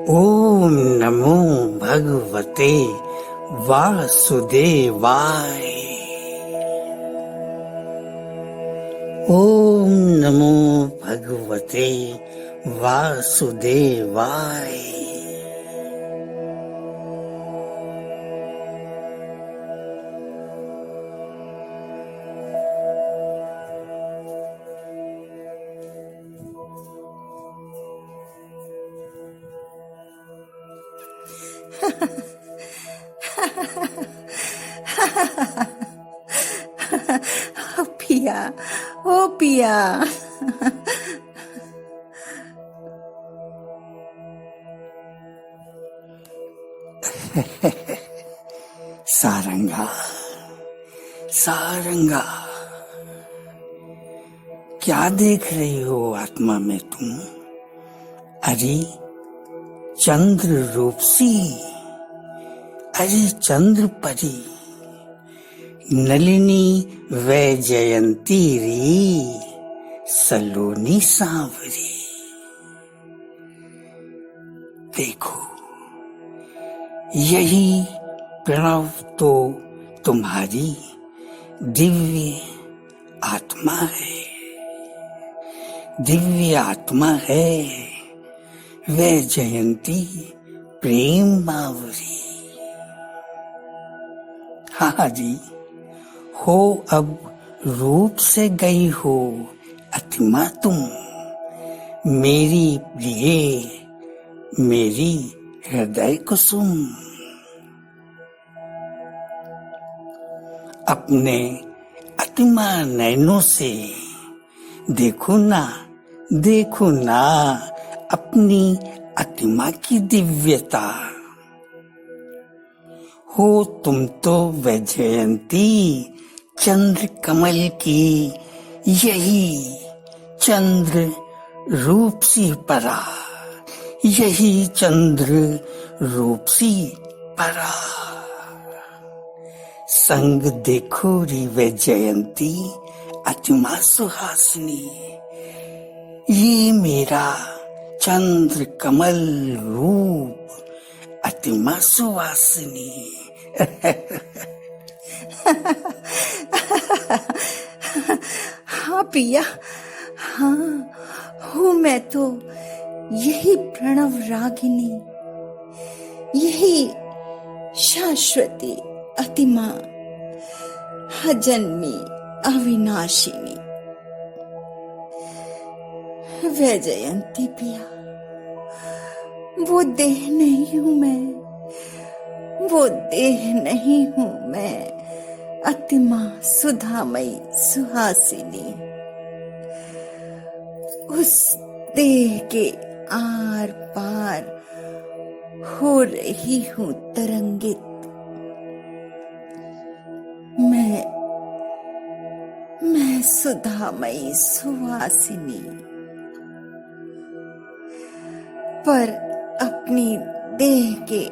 ओम नमो भगवते वासुदेवाय। ओम नमो भगवते वासुदेवाय। पिया, ओ पिया। सारंगा, सारंगा, क्या देख रही हो आत्मा में तुम? अरे चंद्र रूपसी, अरे चंद्र परी, नलिनी वैजयंती री, सलोनी सांवरी। देखो, यही प्रणव तो तुम्हारी दिव्य आत्मा है, दिव्य आत्मा है वैजयंती प्रेम बावरी। हाँ जी, हो अब रूप से गई हो अतिमा तुम, मेरी प्रिय, मेरी हृदय कुसुम। अपने अतिमा नैनों से देखो ना, देखो ना अपनी अतिमा की दिव्यता। हो तुम तो वैजयंती चंद्र कमल की, यही चंद्र रूप सी परा, यही चंद्र रूप सी परा। संग देखो री वैजयंती अतिमा सुहासिनी, ये मेरा चंद्र कमल रूप अतिमा सुवासिनी। हाँ पिया, हाँ हूँ मैं तो यही प्रणव रागिनी, यही शाश्वती अतिमा, अजन्मी अविनाशिनी वैजयंती पिया। वो देह नहीं हूं मैं, वो देह नहीं हूं मैं, अतिमा सुधामयी सुहासिनी। उस देह के आर पार हो रही हूं तरंगित। मैं सुधामयी सुहासिनी, पर अपनी देह के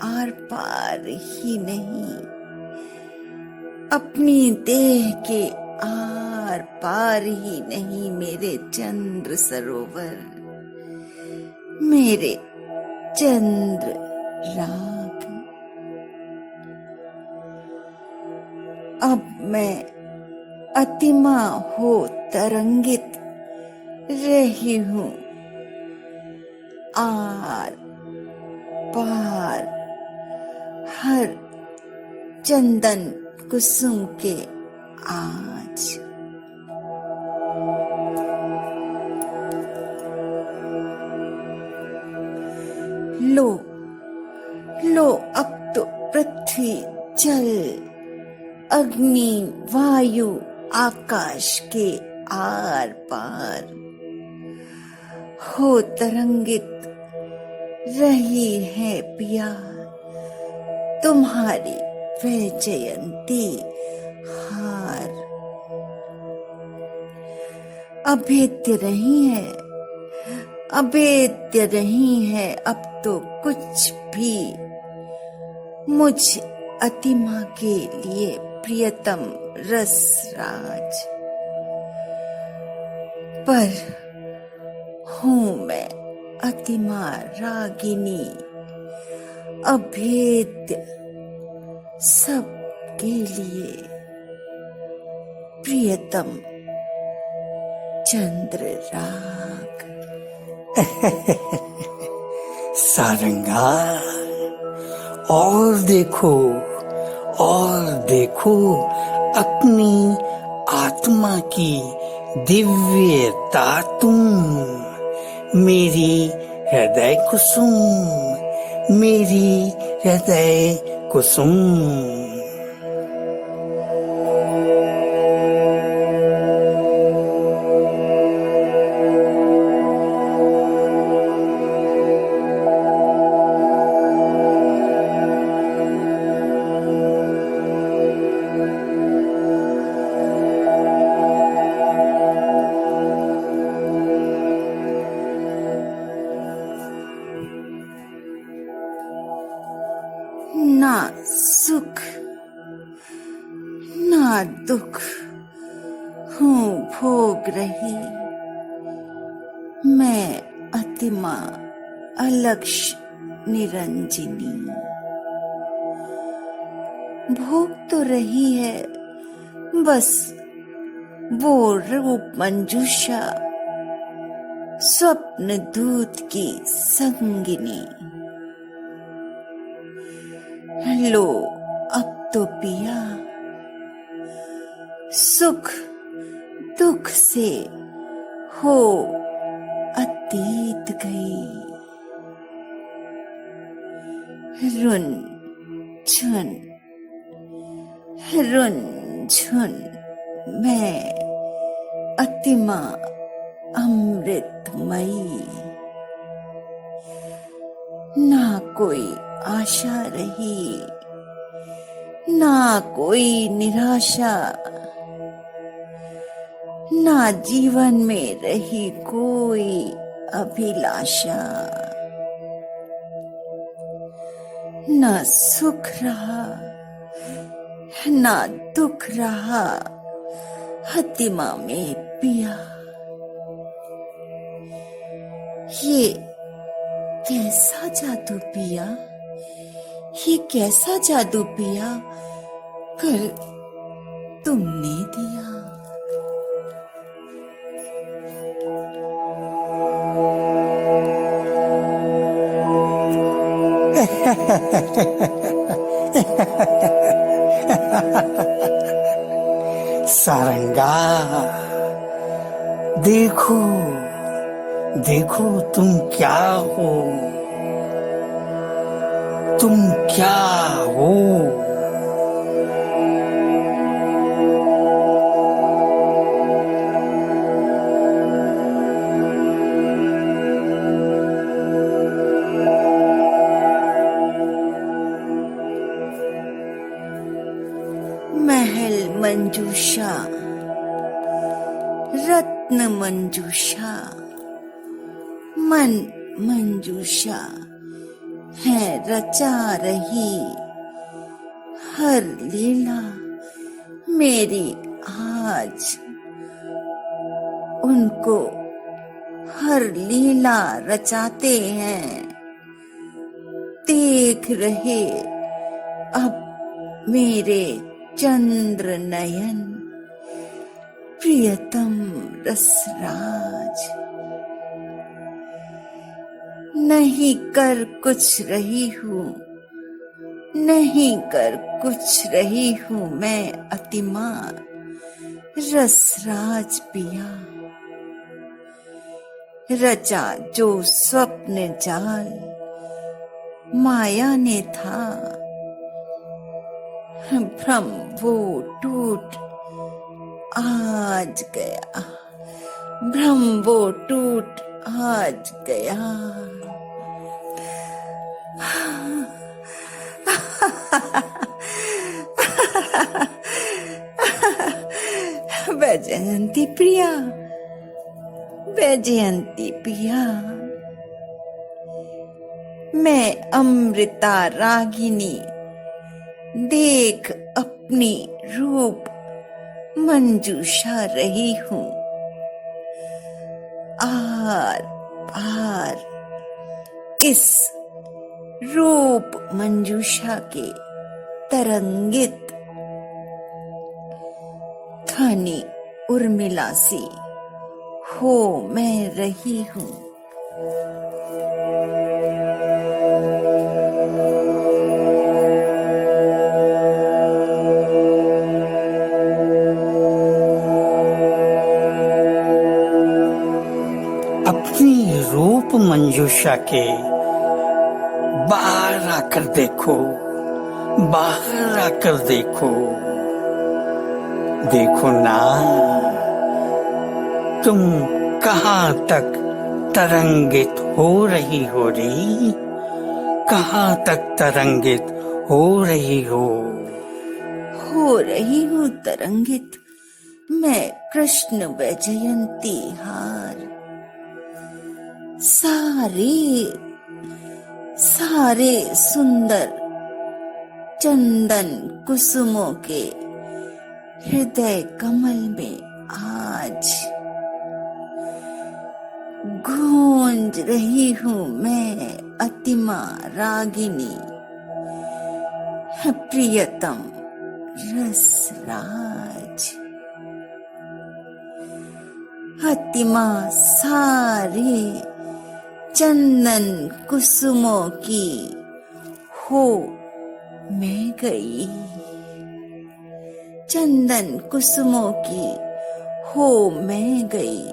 आर पार ही नहीं, अपनी देह के आर पार ही नहीं मेरे चंद्र सरोवर, मेरे चंद्र राग। अब मैं अतिमा हो तरंगित रही हूं आर पार हर चंदन कुसुम के आज। लो लो अब तो पृथ्वी जल अग्नि वायु आकाश के आर पार हो तरंगित रही है पिया तुम्हारी वैजयंती हार। अभेद्य नहीं है, अभेद्य नहीं है अब तो कुछ भी मुझ अतिमा के लिए प्रियतम रसराज। पर हूं मैं अतिमा रागिनी अभेद्य सबके लिए प्रियतम चंद्र राग। सारंगा, और देखो अपनी आत्मा की दिव्यता तुम, मेरी हृदय कुसुम, मेरी हृदय कुसुम। ना सुख ना दुख हूँ भोग रही मैं, अतिमा अलक्ष्य निरंजिनी। भोग तो रही है बस वो रूप मंजूषा, स्वप्न दूत की संगिनी। लो अब तो पिया, सुख दुख से हो अतीत गई। रुन झुन मैं, अतिमा अमृतमयी। ना कोई आशा रही, ना कोई निराशा, ना जीवन में रही कोई अभिलाषा। ना सुख रहा ना दुख रहा, अतिमा में पिया। ये कैसा जादू पिया, ये कैसा जादू पिया कल तुमने दिया। सारंगा, देखो तुम क्या हो, तुम क्या हो। महल मंजूषा, रत्न मंजूषा, मन मंजूषा है रचा रही। हर लीला मेरी आज उनको हर लीला रचाते हैं। देख रहे अब मेरे चंद्र नयन, प्रियतम रसराज। नहीं कर कुछ रही हूँ, नहीं कर कुछ रही हूँ मैं, अतिमा रसराज पिया। रचा जो स्वप्न जाल माया ने था, भ्रम वो टूट आज गया, भ्रम वो टूट आज गया। वैजयंती प्रिया, वैजयंती प्रिया, मैं अमृता रागिनी देख अपनी रूप मंजूषा रही हूँ। आर पार इस रूप मंजूषा के तरंगित ध्वनि उर्मिला सी हो मैं रही हूँ। अपनी रूप मंजूषा के बाहर आकर देखो, बाहर आकर देखो, देखो ना तुम कहाँ तक तरंगित हो रही हो रे, कहाँ तक तरंगित हो रही हो रही हूँ तरंगित मैं कृष्ण वैजयंती हार। सारे सुंदर चंदन कुसुमों के हृदय कमल में आज गूंज रही हूँ मैं अतिमा रागिनी प्रियतम रसराज। अतिमा सारे चंदन कुसुमों की हो मैं गई, चंदन कुसुमों की हो मैं गई।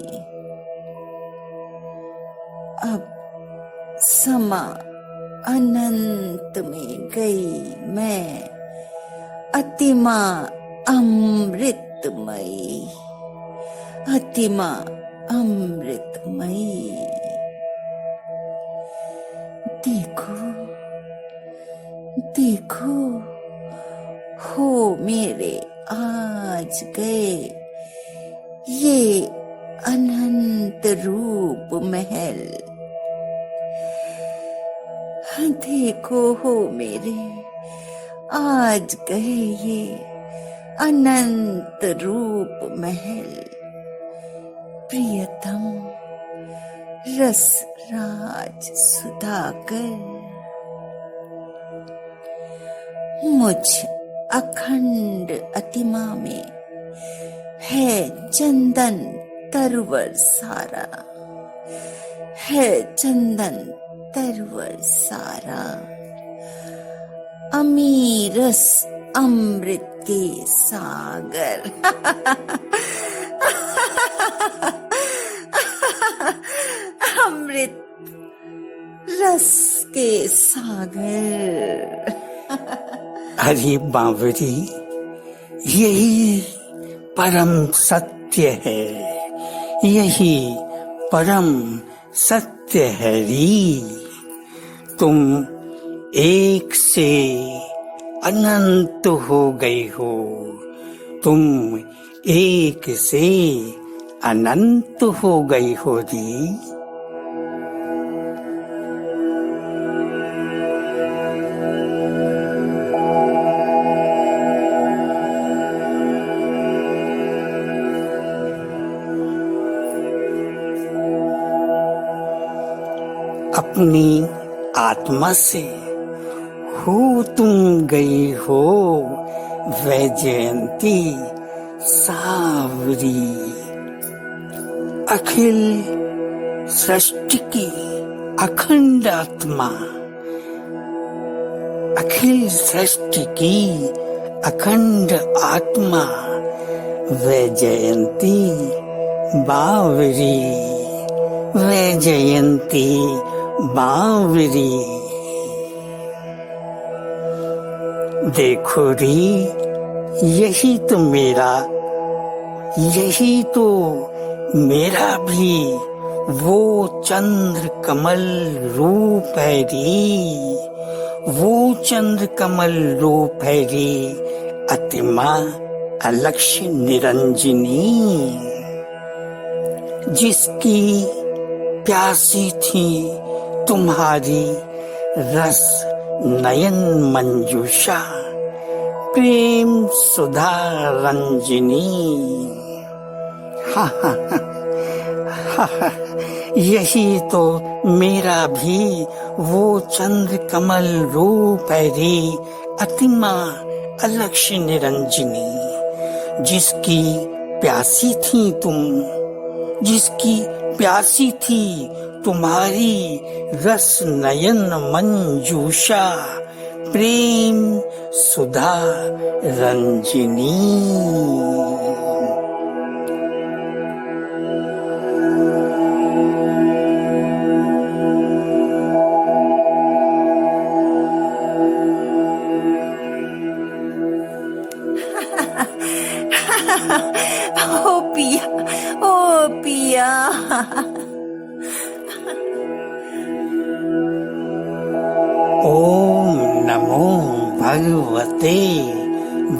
अब समा अनंत में गई मैं अतिमा अमृतमयी, अतिमा अमृतमयी। देखो देखो हो मेरे आज गए ये अनंत रूप महल। देखो हो मेरे आज गए ये अनंत रूप महल। प्रियतम रस राज सुधाकर मुझ अखंड अतिमा में है चंदन तरवर सारा, है चंदन तरवर सारा। अमीरस अमृत के सागर अमृत रस के सागर। अरे बावरी, यही परम सत्य है, यही परम सत्य है री। तुम एक से अनंत हो गई हो, तुम एक से अनंत हो गई हो री। अपनी आत्मा से हो तुम गई हो वैजयंती सावरी। अखिल सृष्टि की अखंड आत्मा, अखिल सृष्टि की अखंड आत्मा वैजयंती बावरी, वैजयंती बावरी। देखो री, यही तो मेरा भी वो चंद्र कमल रूप है री, वो चंद्र कमल रूप है री। अतिमा अलक्ष्य निरंजनी, जिसकी प्यासी थी तुम्हारी रस नयन मंजूषा, प्रेम सुधा रंजनी। यही तो मेरा भी वो चंद्र कमल रूप है रे अतिमा अलक्ष निरंजनी, जिसकी प्यासी थी तुम, जिसकी प्यासी थी तुम्हारी रस नयन मंजूषा, प्रेम सुधा रंजिनी। ओ पिया, ओ पिया। ओम नमो भगवते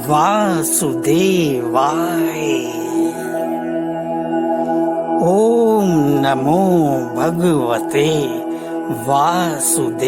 वासुदेवाय। ओम नमो भगवते वासुदेवाय।